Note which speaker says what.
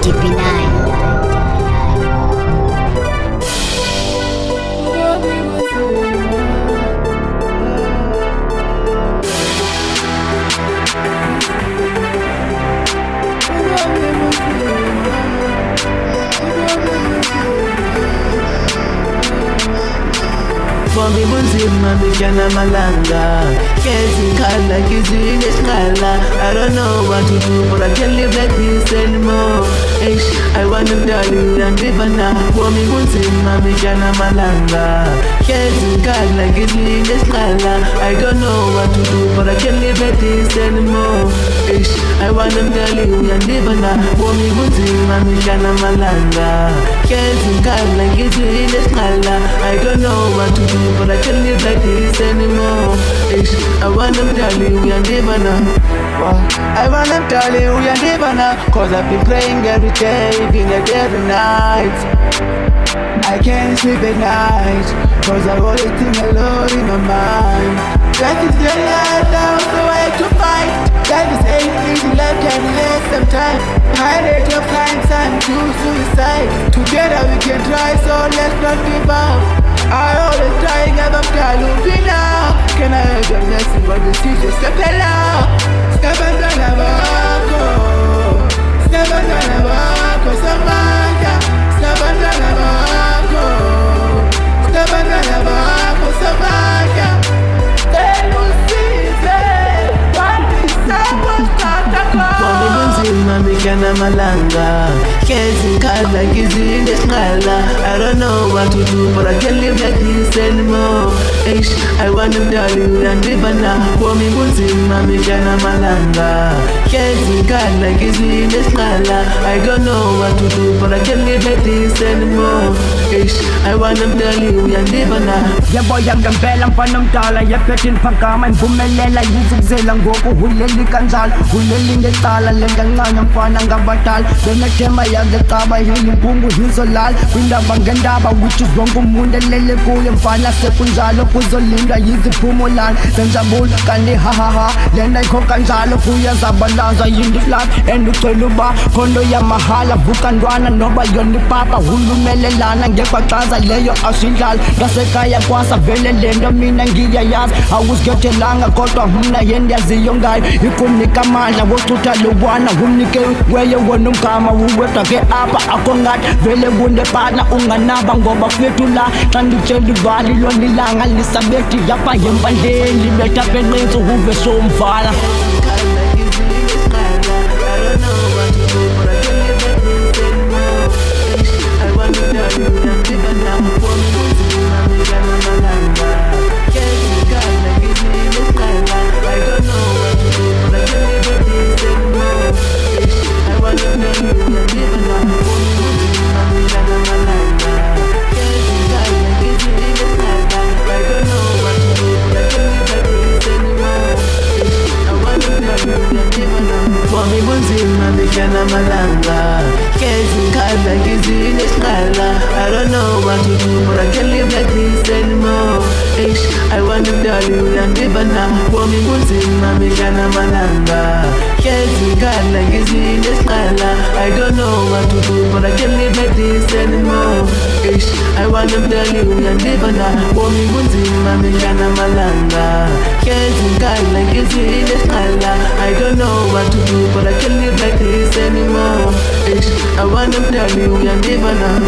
Speaker 1: DP9.
Speaker 2: Bomi bunzima bigana malanga ngezikhala ngizile esinqala. I don't know what to do, but I can't live like this anymore. Eish, I wanna tell you and live now. Bomi bunzima bigana malanga ngezikhala ngizile esinqala. I don't know what to do, but I can't live like this anymore. Eish, I wanna tell you and live now. Bomi bunzima bigana malanga ngezikhala ngizile esinqala. I don't know what to do, but I can't live like this anymore. Ish, I wanna tell you we are never now. I wanna tell you we are never now. Cause I've been praying every day, even a day and night. I can't sleep at night, cause I always think alone in my mind. Life is getting hard now, so I have to fight. Life is ain't easy, life can last some time. High rate of crime, time to suicide. Together we can try, so let's not give up. I always trying up Kalupina. Can I have your blessing? But the teacher step along. Step and run a walk. Step and run a walk. Samaya. Step and run a walk. Step and run a walk. Samaya. Then we'll see it. What is someone's got to go? Mommy bunzima bigana malanga ngezikhala ngizile esinqala. I don't know what to do, but I can't live like this anymore. Eish, I wanna tell you and live now. Bomi bunzima bigana malanga ngezikhala ngizile esinqala. I don't know what to do, but I can't live like this anymore. Eish, I wanna tell you and live now.
Speaker 3: Yebo yangempela mfana mdala yephethe phakama imvumelela yizikuzela ngoku huleli kanjalo huleli ngecala lengancane mfana ngabadala benethemba yazecaba yimpungu yizolala kwindaba ngendaba which is wonke umuntu elele kuyo mfana sekunjalo kuzolindwa yiziphumulana zenjabulo kanti hahaha lena ikho kanjalo kuyazabalazwa yindiflat and ucela uba khondo yamahala vuka ntwana noba yona ipapa hulumelelana ngekwaxaza leyo asidlala ngasekhaya kwasa vele lento mina ngiyayazi awusigethelanga kodwa mna yendiyaziyo ngayo ikunika amandla wochutha lobwana umnike weye wona umgama uwedwa ke apha akho ngathi vele kundepana unganaba ngoba fethu la xa nditshela ivali lona ilanga lisabethi yapha yempandleni libetha penqinsi uve somvala.
Speaker 2: Bomi bunzima bigana malanga ngezikhala ngizile esinqala. I don't know what to do, but I can't live like this anymore. Ish, I wanna tell you and live now. Bomi bunzima bigana malanga ngezikhala ngizile esinqala. I don't know what to do, but I can't live like this anymore. Ish, I wanna tell you and live now. Bomi bunzima bigana malanga ngezikhala ngizile esinqala. I don't know what to do, but I can't live like this anymore. Ish, I wanna tell you and live now.